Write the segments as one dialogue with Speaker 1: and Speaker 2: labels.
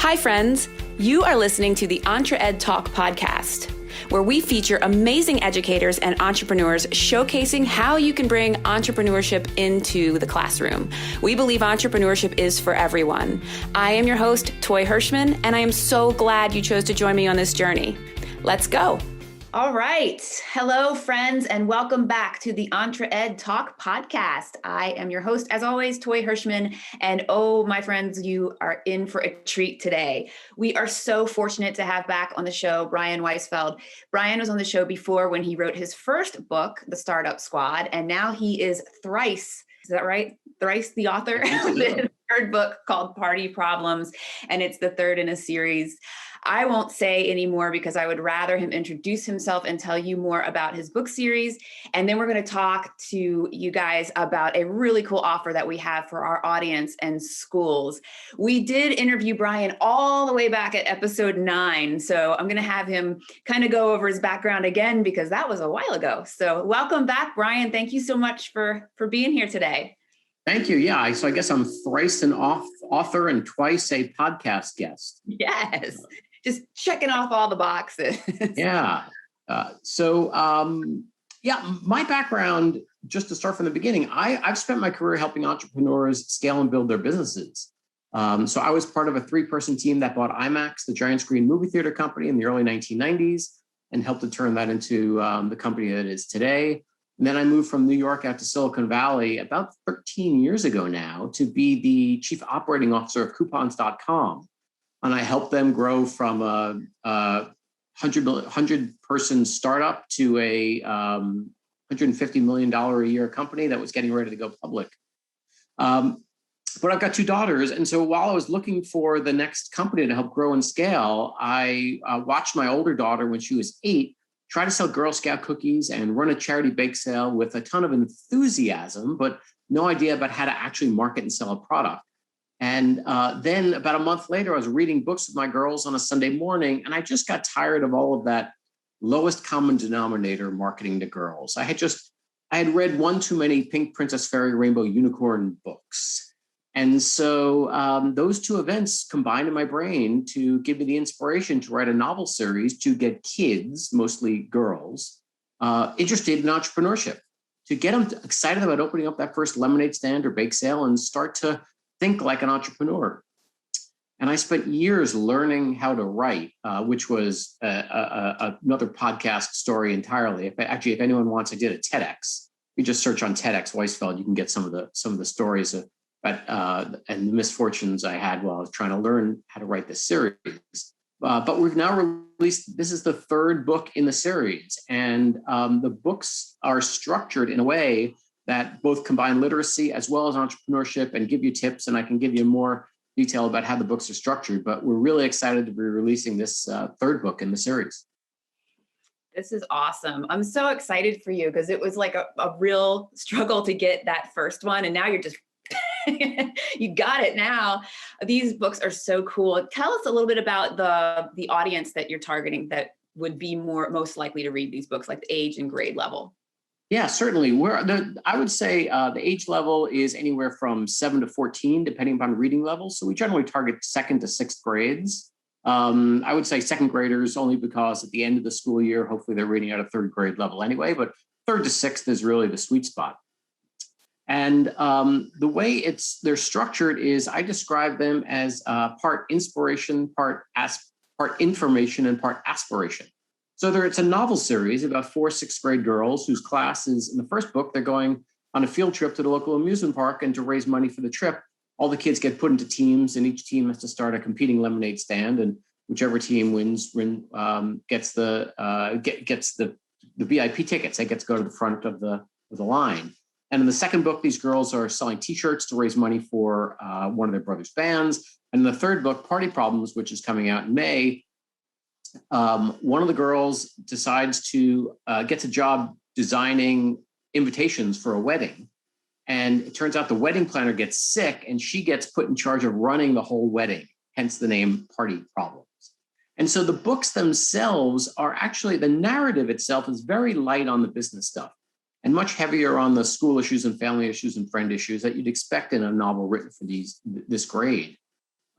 Speaker 1: Hi, friends. You are listening to the EntreEd Talk podcast, where we feature amazing educators and entrepreneurs showcasing how you can bring entrepreneurship into the classroom. We believe entrepreneurship is for everyone. I am your host, Toy Hirschman, and I am so glad you chose to join me on this journey. Let's go. All right. Hello, friends, and welcome back to the EntreEd Talk podcast. I am your host, as always, Toy Hirschman, and oh, my friends, you are in for a treat today. We are so fortunate to have back on the show Brian Weisfeld. Brian was on the show before when he wrote his first book, The Startup Squad, and now he is thrice, is that right? Thrice the author of his third book called Party Problems, and it's the third in a series. I won't say anymore because I would rather him introduce himself and tell you more about his book series. And then we're going to talk to you guys about a really cool offer that we have for our audience and schools. We did interview Brian all the way back at episode 9. So I'm going to have him kind of go over his background again because that was a while ago. So welcome back, Brian. Thank you so much for being here today.
Speaker 2: Thank you. Yeah, so I guess I'm thrice an author and twice a podcast guest.
Speaker 1: Yes. Just checking off all the boxes.
Speaker 2: Yeah. My background, just to start from the beginning, I've spent my career helping entrepreneurs scale and build their businesses. So I was part of a 3-person team that bought IMAX, the giant screen movie theater company, in the early 1990s, and helped to turn that into the company that it is today. And then I moved from New York out to Silicon Valley about 13 years ago now to be the chief operating officer of coupons.com. And I helped them grow from a 100-person startup to a $150 million a year company that was getting ready to go public. But I've got 2 daughters. And so while I was looking for the next company to help grow and scale, I watched my older daughter when she was 8 try to sell Girl Scout cookies and run a charity bake sale with a ton of enthusiasm, but no idea about how to actually market and sell a product. And then about a month later, I was reading books with my girls on a Sunday morning, and I just got tired of all of that lowest common denominator marketing to girls. I had read one too many Pink Princess Fairy Rainbow Unicorn books. And so those 2 events combined in my brain to give me the inspiration to write a novel series to get kids, mostly girls, interested in entrepreneurship, to get them excited about opening up that first lemonade stand or bake sale and start to think like an entrepreneur. And I spent years learning how to write, which was another podcast story entirely. If anyone wants, I did a TEDx. You just search on TEDx Weisfeld, you can get some of the stories and the misfortunes I had while I was trying to learn how to write this series. But we've now released, this is the 3rd book in the series. And the books are structured in a way that both combine literacy as well as entrepreneurship and give you tips. And I can give you more detail about how the books are structured, but we're really excited to be releasing this 3rd book in the series.
Speaker 1: This is awesome. I'm so excited for you because it was like a real struggle to get that first one. And now you're just, you got it now. These books are so cool. Tell us a little bit about the audience that you're targeting that would be most likely to read these books, like the age and grade level.
Speaker 2: Yeah, certainly. I would say the age level is anywhere from 7 to 14, depending upon reading level. So we generally target 2nd to 6th grades. I would say 2nd graders only because at the end of the school year, hopefully they're reading at a 3rd grade level anyway, but 3rd to 6th is really the sweet spot. And the way they're structured is I describe them as part inspiration, part information, and part aspiration. So it's a novel series about 4 6th grade girls whose class is, in the first book, they're going on a field trip to the local amusement park, and to raise money for the trip, all the kids get put into teams, and each team has to start a competing lemonade stand, and whichever team wins gets the VIP tickets. They get to go to the front of the line. And in the 2nd book, these girls are selling T-shirts to raise money for one of their brother's bands. And in the 3rd book, Party Problems, which is coming out in May, one of the girls decides to gets a job designing invitations for a wedding. And it turns out the wedding planner gets sick and she gets put in charge of running the whole wedding, hence the name Party Problems. And so the books themselves are actually, the narrative itself is very light on the business stuff and much heavier on the school issues and family issues and friend issues that you'd expect in a novel written for this grade.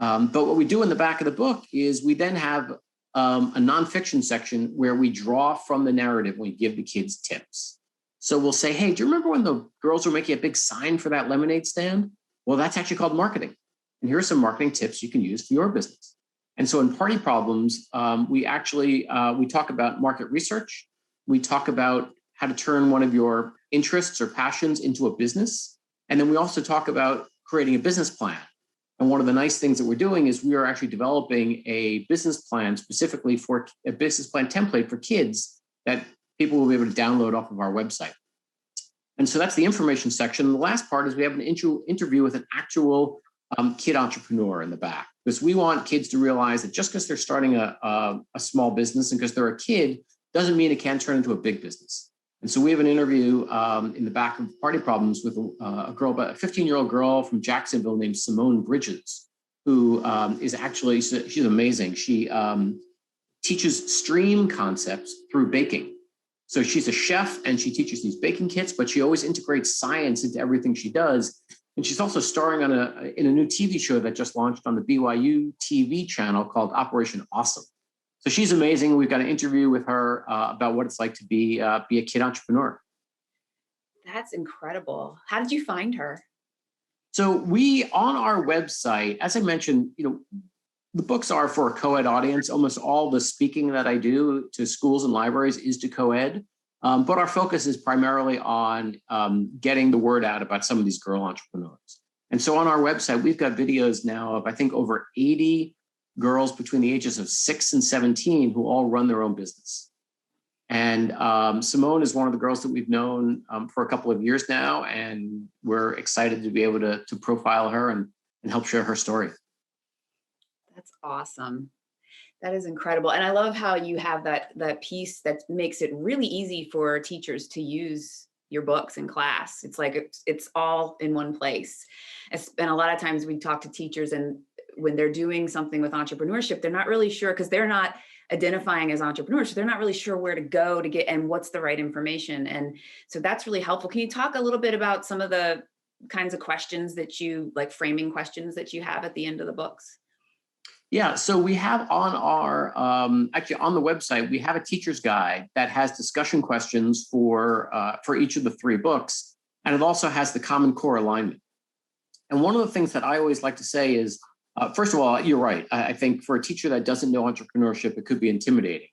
Speaker 2: But what we do in the back of the book is we then have a nonfiction section where we draw from the narrative and we give the kids tips. So we'll say, hey, do you remember when the girls were making a big sign for that lemonade stand? Well, that's actually called marketing. And here are some marketing tips you can use for your business. And so in Party Problems, we talk about market research. We talk about how to turn one of your interests or passions into a business. And then we also talk about creating a business plan. And one of the nice things that we're doing is we are actually developing a business plan specifically for a business plan template for kids that people will be able to download off of our website. And so that's the information section. And the last part is we have an interview with an actual kid entrepreneur in the back, because we want kids to realize that just because they're starting a small business and because they're a kid doesn't mean it can't turn into a big business. And so we have an interview in the back of Party Problems with a girl, about a 15-year-old girl from Jacksonville named Simone Bridges, who is actually, she's amazing. She teaches stream concepts through baking. So she's a chef and she teaches these baking kits, but she always integrates science into everything she does. And she's also starring in a new TV show that just launched on the BYU TV channel called Operation Awesome. So she's amazing. We've got an interview with her about what it's like to be a kid entrepreneur.
Speaker 1: That's incredible. How did you find her?
Speaker 2: So we, on our website, as I mentioned, the books are for a co-ed audience. Almost all the speaking that I do to schools and libraries is to co-ed. But our focus is primarily on getting the word out about some of these girl entrepreneurs. And so on our website, we've got videos now of, I think, over 80 girls between the ages of 6 and 17 who all run their own business. And Simone is one of the girls that we've known for a couple of years now, and we're excited to be able to profile her and help share her story.
Speaker 1: That's awesome. That is incredible. And I love how you have that piece that makes it really easy for teachers to use your books in class. It's like it's all in one place. And a lot of times we talk to teachers, and when they're doing something with entrepreneurship, they're not really sure, because they're not identifying as entrepreneurs. So they're not really sure where to go to get and what's the right information. And so that's really helpful. Can you talk a little bit about some of the kinds of questions that you, like framing questions that you have at the end of the books?
Speaker 2: Yeah, so we have on our, actually on the website, we have a teacher's guide that has discussion questions for each of the 3 books. And it also has the Common Core alignment. And one of the things that I always like to say is, first of all, you're right. I think for a teacher that doesn't know entrepreneurship, it could be intimidating.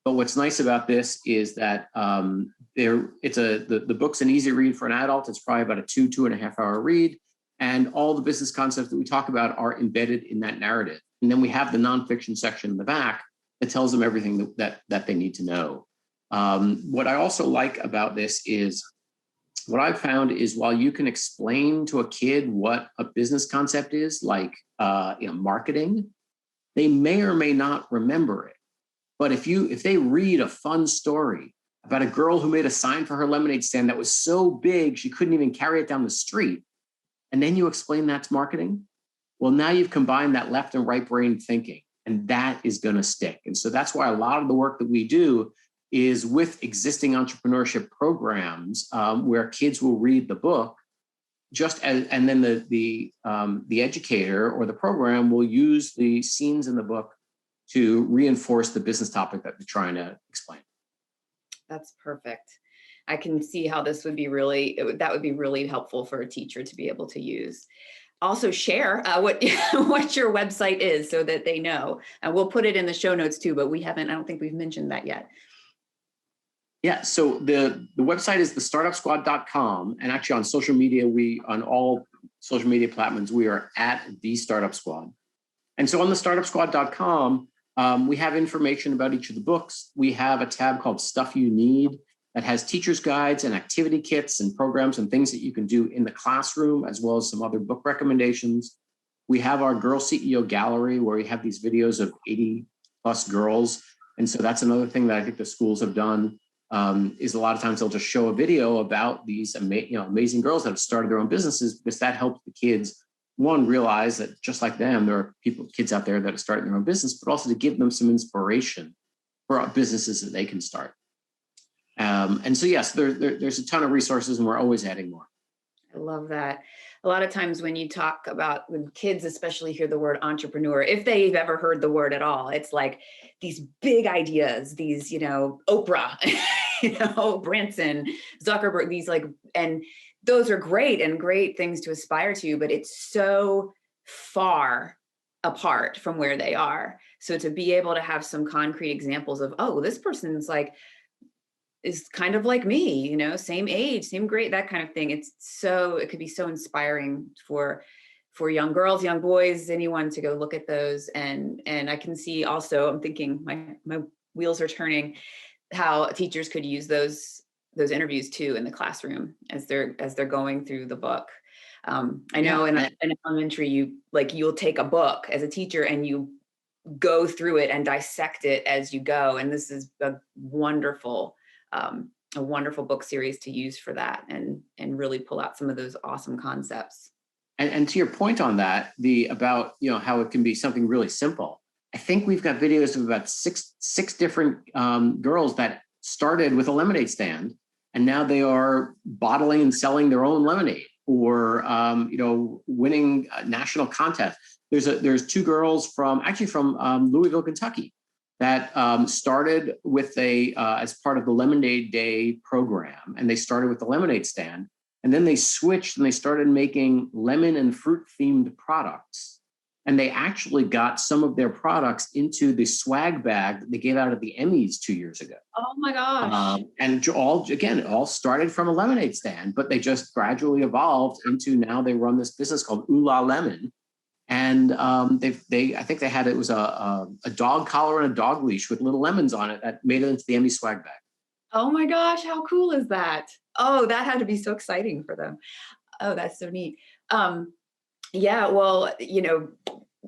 Speaker 2: But what's nice about this is that the book's an easy read for an adult. It's probably about a 2.5 hour read. And all the business concepts that we talk about are embedded in that narrative. And then we have the nonfiction section in the back that tells them everything that they need to know. What I also like about this is, what I've found is, while you can explain to a kid what a business concept is, like marketing, they may or may not remember it. But if they read a fun story about a girl who made a sign for her lemonade stand that was so big she couldn't even carry it down the street, and then you explain that's marketing, well, now you've combined that left and right brain thinking, and that is going to stick. And so that's why a lot of the work that we do is with existing entrepreneurship programs, where kids will read the book, and then the educator or the program will use the scenes in the book to reinforce the business topic that they're trying to explain. That's perfect.
Speaker 1: I can see how this would be that would be really helpful for a teacher to be able to use. Also share what your website is so that they know. And we'll put it in the show notes too, but I don't think we've mentioned that yet.
Speaker 2: Yeah, so the website is thestartupsquad.com. And actually on social media, on all social media platforms, we are at The Startup Squad. And so on thestartupsquad.com, we have information about each of the books. We have a tab called Stuff You Need that has teacher's guides and activity kits and programs and things that you can do in the classroom, as well as some other book recommendations. We have our Girl CEO Gallery, where we have these videos of 80 plus girls. And so that's another thing that I think the schools have done, is a lot of times they'll just show a video about these amazing girls that have started their own businesses, because that helps the kids, one, realize that just like them, there are kids out there that are starting their own business, but also to give them some inspiration for businesses that they can start. And so, yes, there's a ton of resources, and we're always adding more.
Speaker 1: I love that. a lot of times when you talk about, when kids especially hear the word entrepreneur, if they've ever heard the word at all, it's like these big ideas, these, Oprah, Branson, Zuckerberg, these like, and those are great and great things to aspire to, but it's so far apart from where they are. So to be able to have some concrete examples of, oh, this person's like, is kind of like me, same age, same grade, that kind of thing. It could be so inspiring for young girls, young boys, anyone to go look at those. And I can see also, I'm thinking my wheels are turning, how teachers could use those interviews too in the classroom as they're going through the book. I know in elementary, you'll take a book as a teacher and you go through it and dissect it as you go. And this is a wonderful book series to use for that and really pull out some of those awesome concepts.
Speaker 2: And to your point on that, about how it can be something really simple. I think we've got videos of about six different girls that started with a lemonade stand, and now they are bottling and selling their own lemonade, or winning national contests. There's two girls from Louisville, Kentucky, that started with as part of the Lemonade Day program, and they started with the lemonade stand, and then they switched and they started making lemon and fruit themed products, and they actually got some of their products into the swag bag that they gave out at the Emmys 2 years ago.
Speaker 1: Oh my gosh!
Speaker 2: And it all started from a lemonade stand, but they just gradually evolved into, now they run this business called Ooh La Lemon. And I think they had, it was a dog collar and a dog leash with little lemons on it that made it into the Emmy swag bag.
Speaker 1: Oh my gosh, how cool is that? Oh, that had to be so exciting for them. Oh, that's so neat. Yeah, well,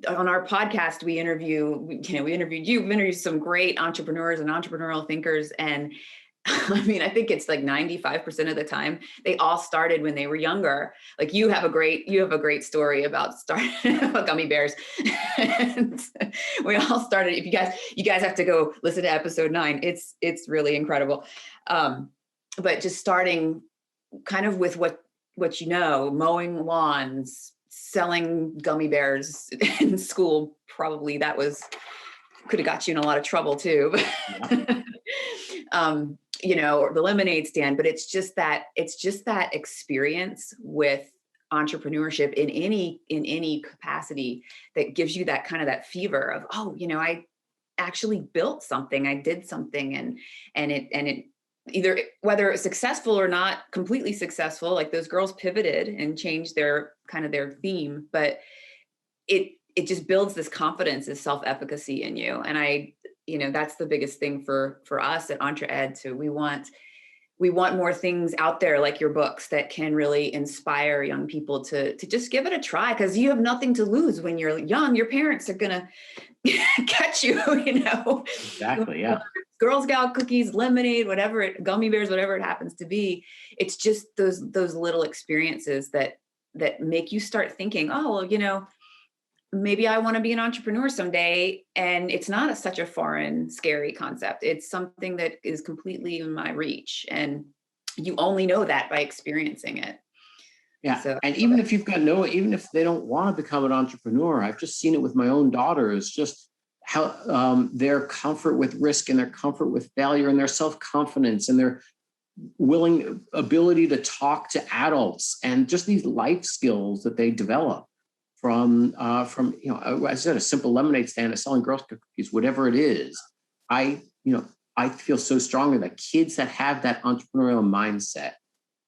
Speaker 1: on our podcast, we interviewed you, we've interviewed some great entrepreneurs and entrepreneurial thinkers. And I mean, I think it's like 95% of the time they all started when they were younger. Like you have a great story about starting gummy bears. And we all started. If you guys have to go listen to episode 9. It's really incredible. But just starting kind of with what mowing lawns, selling gummy bears in school, probably that could have got you in a lot of trouble too. Yeah. Or the lemonade stand, but it's just that experience with entrepreneurship in any capacity that gives you that kind of that fever of, oh, I actually built something, I did something, and it either, whether it's successful or not completely successful, like those girls pivoted and changed their theme, but it just builds this confidence, this self-efficacy in you. And that's the biggest thing for us at EntreEd. So we want more things out there like your books that can really inspire young people to just give it a try, because you have nothing to lose when you're young. Your parents are gonna catch you,
Speaker 2: Exactly, yeah.
Speaker 1: Girl Scout cookies, lemonade, gummy bears, whatever it happens to be. It's just those little experiences that make you start thinking, oh, well, maybe I want to be an entrepreneur someday. And it's not such a foreign, scary concept. It's something that is completely in my reach. And you only know that by experiencing it.
Speaker 2: Yeah. So, and even if they don't want to become an entrepreneur, I've just seen it with my own daughters, just how their comfort with risk and their comfort with failure and their self-confidence and their ability to talk to adults, and just these life skills that they develop from as I said, a simple lemonade stand, selling Girl Scout cookies, whatever it is. I feel so strongly that kids that have that entrepreneurial mindset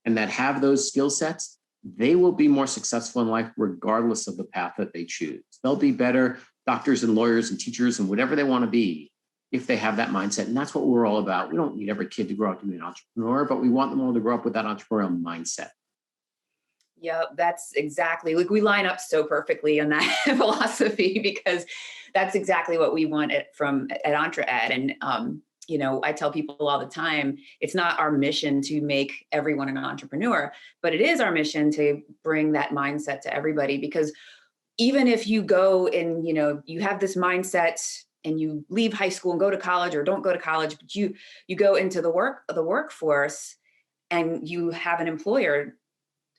Speaker 2: and that have those skill sets, they will be more successful in life regardless of the path that they choose. They'll be better doctors and lawyers and teachers and whatever they want to be if they have that mindset. And that's what we're all about. We don't need every kid to grow up to be an entrepreneur, but we want them all to grow up with that entrepreneurial mindset.
Speaker 1: Yeah, that's exactly, we line up so perfectly on that philosophy, because that's exactly what we want at EntreEd. And, I tell people all the time, it's not our mission to make everyone an entrepreneur, but it is our mission to bring that mindset to everybody. Because even if you go and, you have this mindset and you leave high school and go to college, or don't go to college, but you go into the workforce and you have an employer,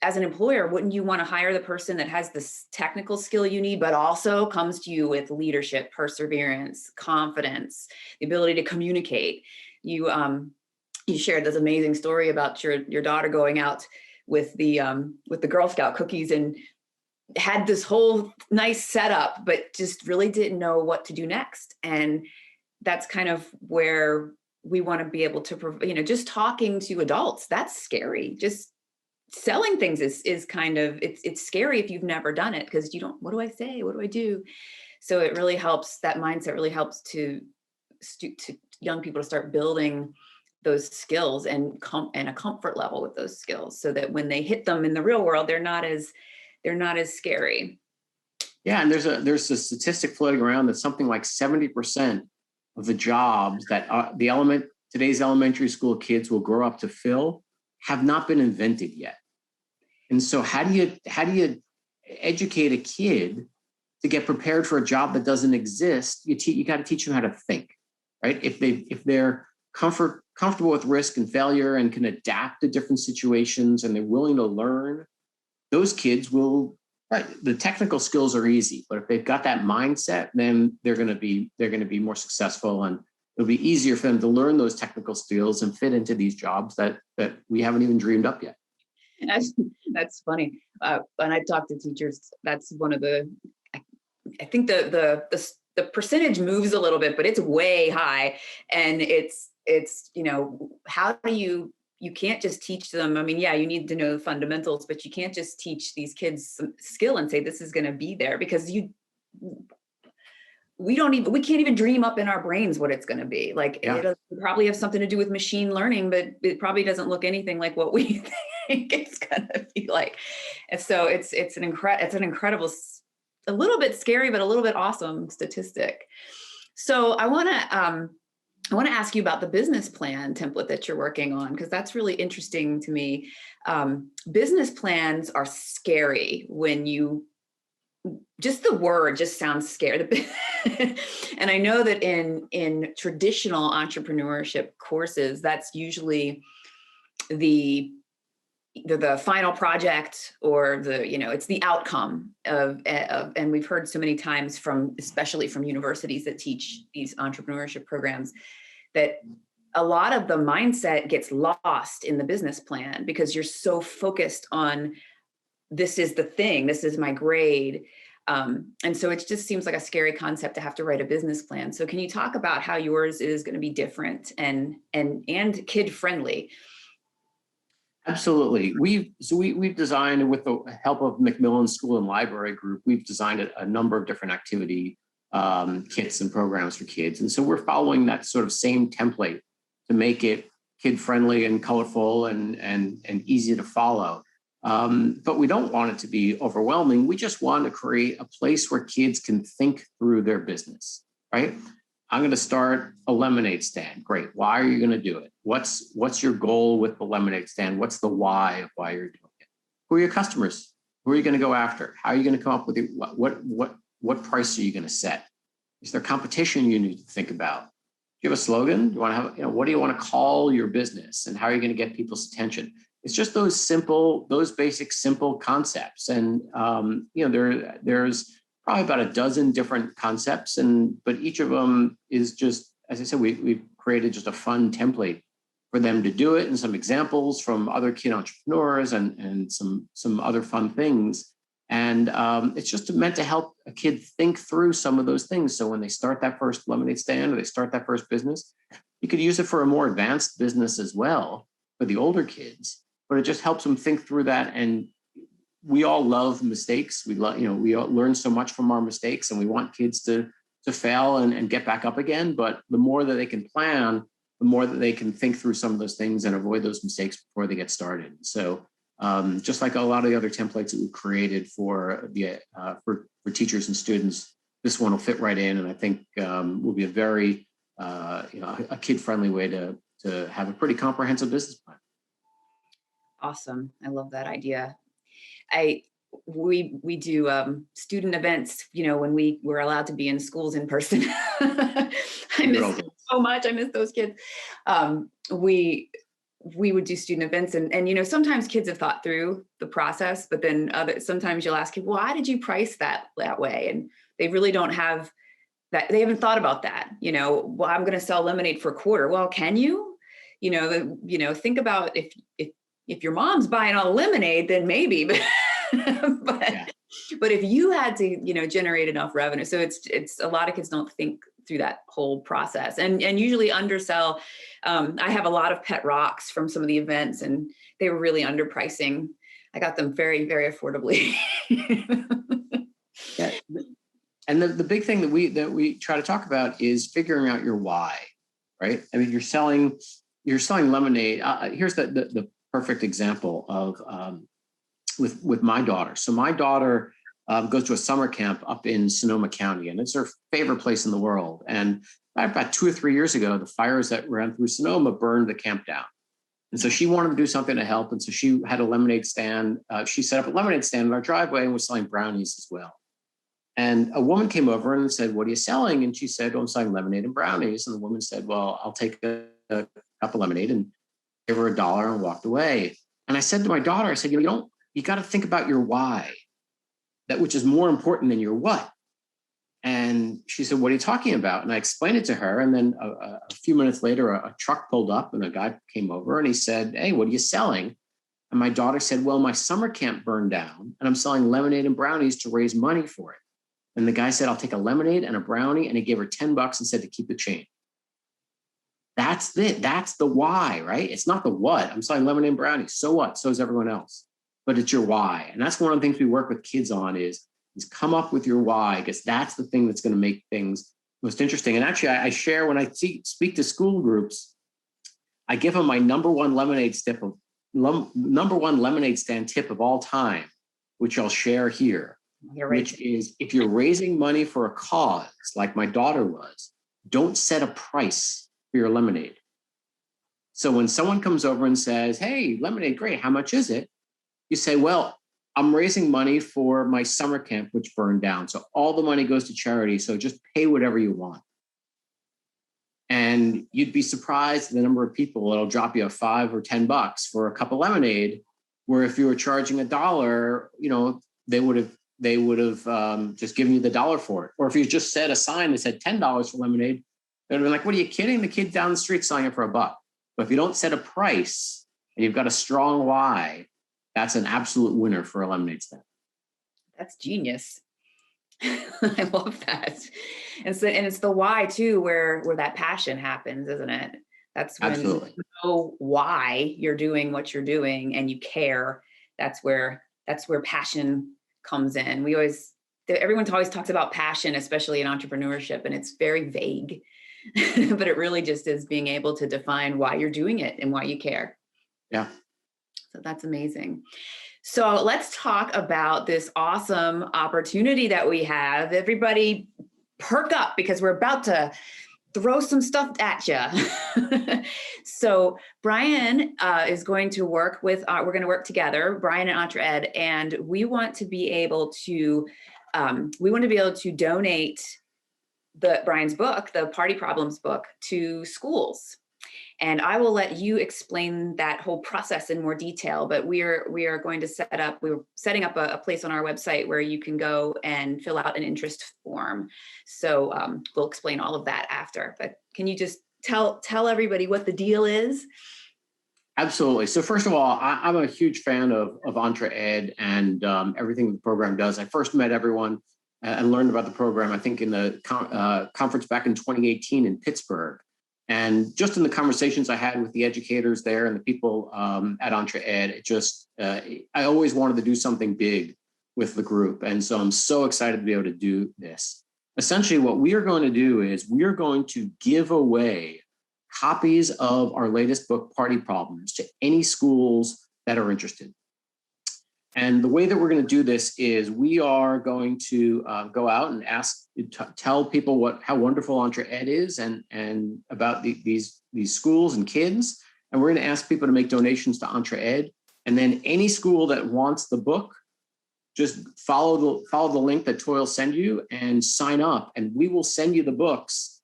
Speaker 1: as an employer, wouldn't you want to hire the person that has this technical skill you need, but also comes to you with leadership, perseverance, confidence, the ability to communicate? You shared this amazing story about your daughter going out with the Girl Scout cookies and had this whole nice setup, but just really didn't know what to do next. And that's kind of where we want to be able to, just talking to adults, that's scary. Just selling things is kind of, it's scary if you've never done it, because you don't, what do I say? What do I do? So it really helps, that mindset really helps to young people to start building those skills and a comfort level with those skills, so that when they hit them in the real world, they're not as scary.
Speaker 2: Yeah, and there's a statistic floating around that something like 70% of the jobs that today's elementary school kids will grow up to fill have not been invented yet. And so how do you educate a kid to get prepared for a job that doesn't exist? You got to teach them how to think, right? If they're comfortable with risk and failure and can adapt to different situations and they're willing to learn, those kids will. Right. The technical skills are easy, but if they've got that mindset, then they're going to be more successful, and it'll be easier for them to learn those technical skills and fit into these jobs that we haven't even dreamed up yet.
Speaker 1: That's funny. When I talk to teachers, that's one of the, I think the percentage moves a little bit, but it's way high. And it's how do you can't just teach them. I mean, yeah, you need to know the fundamentals, but you can't just teach these kids some skill and say, this is going to be there, because we can't even dream up in our brains what it's going to be. Like, It'll probably have something to do with machine learning, but it probably doesn't look anything like what we think it's going to be like. And so it's an incredible, a little bit scary, but a little bit awesome statistic. So I want to ask you about the business plan template that you're working on, because that's really interesting to me. Business plans are scary when just the word just sounds scary. And I know that in traditional entrepreneurship courses, that's usually either the final project or it's the outcome of, and we've heard so many times especially from universities that teach these entrepreneurship programs, that a lot of the mindset gets lost in the business plan because you're so focused on, this is the thing, this is my grade. And so it just seems like a scary concept to have to write a business plan. So can you talk about how yours is going to be different and kid friendly?
Speaker 2: Absolutely. We've designed, with the help of Macmillan School and Library Group, we've designed a number of different activity kits and programs for kids. And so we're following that sort of same template to make it kid friendly and colorful and easy to follow. But we don't want it to be overwhelming. We just want to create a place where kids can think through their business, right? I'm going to start a lemonade stand. Great. Why are you going to do it? What's your goal with the lemonade stand? What's the why of why you're doing it? Who are your customers? Who are you going to go after? How are you going to come up with it? What price are you going to set? Is there competition you need to think about? Do you have a slogan? Do you want to have, what do you want to call your business? And how are you going to get people's attention? It's just those basic, simple concepts. And, there's probably about a dozen different concepts, but each of them is just, as I said, we've created just a fun template for them to do it, and some examples from other kid entrepreneurs and some other fun things. And it's just meant to help a kid think through some of those things. So when they start that first lemonade stand or they start that first business, you could use it for a more advanced business as well for the older kids, but it just helps them think through that. And we all love mistakes. We all learn so much from our mistakes, and we want kids to fail and get back up again. But the more that they can plan, the more that they can think through some of those things and avoid those mistakes before they get started. So just like a lot of the other templates that we've created for teachers and students, this one will fit right in, and I think will be a very a kid-friendly way to have a pretty comprehensive business plan.
Speaker 1: Awesome. I love that idea. We do student events, when we were allowed to be in schools in person. I miss them so much. I miss those kids.
Speaker 3: we would do student events, and sometimes kids have thought through the process, but then sometimes you'll ask, well, why did you price that way? And they really don't have that. They haven't thought about that. Well, I'm going to sell lemonade for $0.25. Well, can you? Think about if your mom's buying all the lemonade, then maybe, but but if you had to, generate enough revenue. So it's a lot of kids don't think through that whole process and usually undersell. I have a lot of pet rocks from some of the events, and they were really underpricing. I got them very, very affordably.
Speaker 2: Yeah. And the big thing that we try to talk about is figuring out your why, right? I mean, you're selling lemonade. Here's the perfect example of with my daughter. So my daughter goes to a summer camp up in Sonoma County, and it's her favorite place in the world. And about 2 or 3 years ago, the fires that ran through Sonoma burned the camp down. And so she wanted to do something to help. And so she had a lemonade stand. She set up a lemonade stand in our driveway and was selling brownies as well. And a woman came over and said, "What are you selling?" And she said, "Oh, I'm selling lemonade and brownies." And the woman said, "Well, I'll take a cup of lemonade," and gave her $1 and walked away. And I said to my daughter, I said, you got to think about your why, which is more important than your what. And she said, "What are you talking about?" And I explained it to her. And then a few minutes later, a truck pulled up and a guy came over and he said, "Hey, what are you selling?" And my daughter said, "Well, my summer camp burned down and I'm selling lemonade and brownies to raise money for it." And the guy said, "I'll take a lemonade and a brownie." And he gave her $10 and said to keep the change. That's it. That's the why, right? It's not the what. I'm selling lemonade and brownies. So what? So is everyone else. But it's your why. And that's one of the things we work with kids on is come up with your why, because that's the thing that's going to make things most interesting. And actually, I share when I speak to school groups, I give them my number one lemonade stand tip of all time, which I'll share here. Which is, if you're raising money for a cause, like my daughter was, don't set a price for your lemonade. So when someone comes over and says, "Hey, lemonade, great, how much is it?" You say, "Well, I'm raising money for my summer camp, which burned down. So all the money goes to charity. So just pay whatever you want." And you'd be surprised the number of people that'll drop you $5 or $10 for a cup of lemonade, where if you were charging $1, they would have just given you the $1 for it. Or if you just said a sign that said $10 for lemonade, they'd have been like, "What are you kidding? The kid down the street selling it for $1." But if you don't set a price and you've got a strong why, that's an absolute winner for a lemonade stand.
Speaker 3: That's genius. I love that. And it's the why too, where that passion happens, isn't it? That's when
Speaker 2: Absolutely.
Speaker 3: you know why you're doing what you're doing and you care. That's where passion comes in. Everyone always talks about passion, especially in entrepreneurship, and it's very vague, but it really just is being able to define why you're doing it and why you care.
Speaker 2: Yeah.
Speaker 3: So that's amazing. So let's talk about this awesome opportunity that we have. Everybody perk up, because we're about to throw some stuff at you. So Brian is going to work with, we're going to work together, Brian and EntreEd, and we want to be able to donate Brian's book, the Party Problems book, to schools. And I will let you explain that whole process in more detail, but we're setting up a place on our website where you can go and fill out an interest form. So we'll explain all of that after, but can you just tell everybody what the deal is?
Speaker 2: Absolutely. So first of all, I'm a huge fan of EntreEd and everything the program does. I first met everyone and learned about the program, I think, in the conference back in 2018 in Pittsburgh. And just in the conversations I had with the educators there and the people at EntreEd, I always wanted to do something big with the group. And so I'm so excited to be able to do this. Essentially, what we are going to do is we are going to give away copies of our latest book, Party Problems, to any schools that are interested. And the way that we're going to do this is we are going to go out and tell people how wonderful EntreEd is and about these schools and kids. And we're going to ask people to make donations to EntreEd. And then any school that wants the book, just follow the link that Toy will send you and sign up. And we will send you the books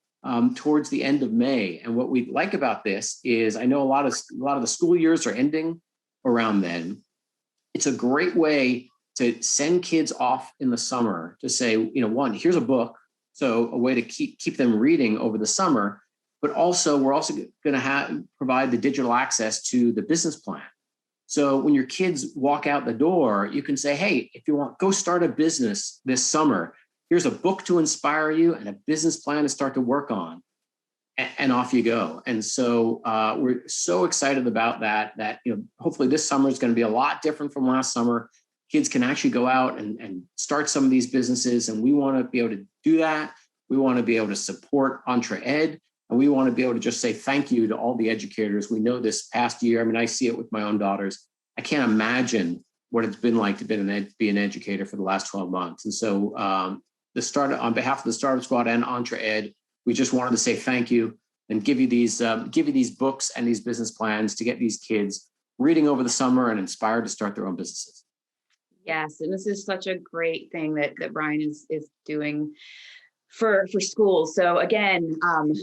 Speaker 2: towards the end of May. And what we like about this is I know a lot of the school years are ending around then. It's a great way to send kids off in the summer to say, one, here's a book. So a way to keep them reading over the summer, but also we're also going to provide the digital access to the business plan. So when your kids walk out the door, you can say, hey, if you want, go start a business this summer. Here's a book to inspire you and a business plan to start to work on. And off you go. And so we're so excited about that hopefully this summer is going to be a lot different from last summer. Kids can actually go out and start some of these businesses. And we want to be able to do that. We want to be able to support EntreEd. And we want to be able to just say thank you to all the educators. We know this past year, I see it with my own daughters. I can't imagine what it's been like to be an educator for the last 12 months. And so on behalf of the Startup Squad and EntreEd, we just wanted to say thank you and give you these books and these business plans to get these kids reading over the summer and inspired to start their own businesses.
Speaker 3: Yes, and this is such a great thing that Brian is doing for schools. So again,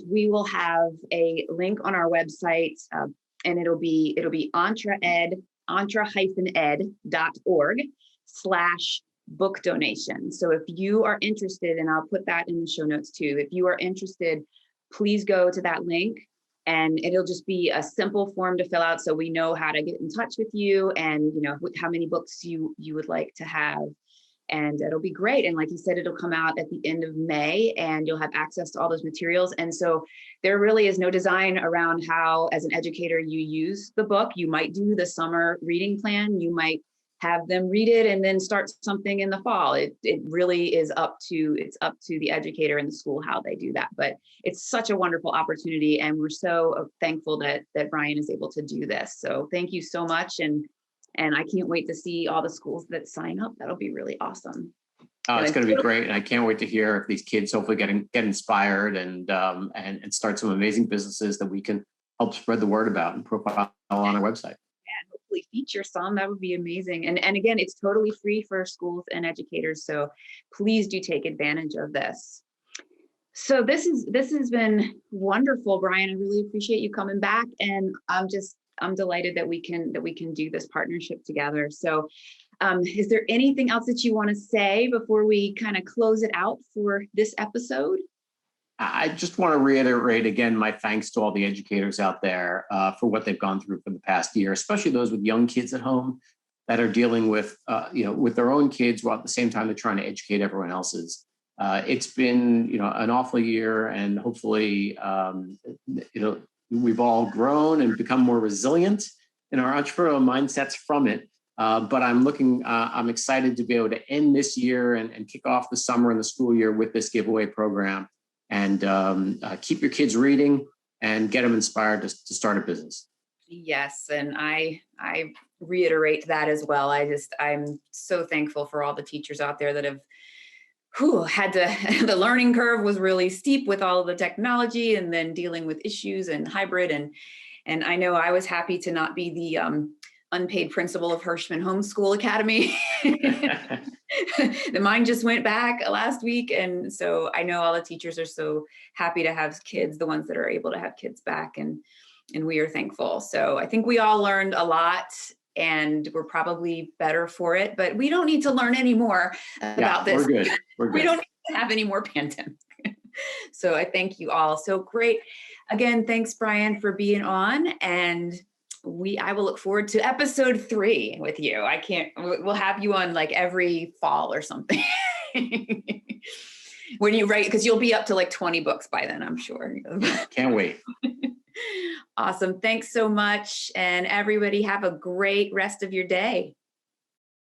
Speaker 3: we will have a link on our website, and it'll be entre-ed.org/book donation. So if you are interested, and I'll put that in the show notes too, if you are interested, please go to that link, and it'll just be a simple form to fill out so we know how to get in touch with you and how many books you would like to have. And it'll be great. And like you said, it'll come out at the end of May and you'll have access to all those materials. And so there really is no design around how, as an educator, you use the book. You might do the summer reading plan. You might have them read it and then start something in the fall. It really is up to the educator and the school how they do that. But it's such a wonderful opportunity. And we're so thankful that Brian is able to do this. So thank you so much. And I can't wait to see all the schools that sign up. That'll be really awesome.
Speaker 2: It's going to be great. And I can't wait to hear if these kids hopefully get inspired and start some amazing businesses that we can help spread the word about and profile on our website.
Speaker 3: Yeah, hopefully feature some. That would be amazing. And again, it's totally free for schools and educators. So please do take advantage of this. So this has been wonderful, Brian. I really appreciate you coming back. And I'm delighted that we can do this partnership together. So is there anything else that you want to say before we kind of close it out for this episode?
Speaker 2: I just want to reiterate again my thanks to all the educators out there for what they've gone through for the past year, especially those with young kids at home that are dealing with with their own kids while at the same time they're trying to educate everyone else's. It's been an awful year, and hopefully we've all grown and become more resilient in our entrepreneurial mindsets from it. But I'm excited to be able to end this year and kick off the summer and the school year with this giveaway program, and keep your kids reading and get them inspired to start a business.
Speaker 3: Yes. And I reiterate that as well. I'm so thankful for all the teachers out there that have the learning curve was really steep with all of the technology and then dealing with issues and hybrid. And I know I was happy to not be the unpaid principal of Hirschman Homeschool Academy. Mine just went back last week. And so I know all the teachers are so happy to have kids, the ones that are able to have kids back. And we are thankful. So I think we all learned a lot, and we're probably better for it, but we don't need to learn any more about this.
Speaker 2: We're good.
Speaker 3: We don't need to have any more pandemic. So I thank you all. So great. Again, thanks, Brian, for being on. And I will look forward to episode 3 with you. We'll have you on like every fall or something. When you write, because you'll be up to like 20 books by then, I'm sure.
Speaker 2: Can't wait.
Speaker 3: Awesome. Thanks so much. And everybody have a great rest of your day.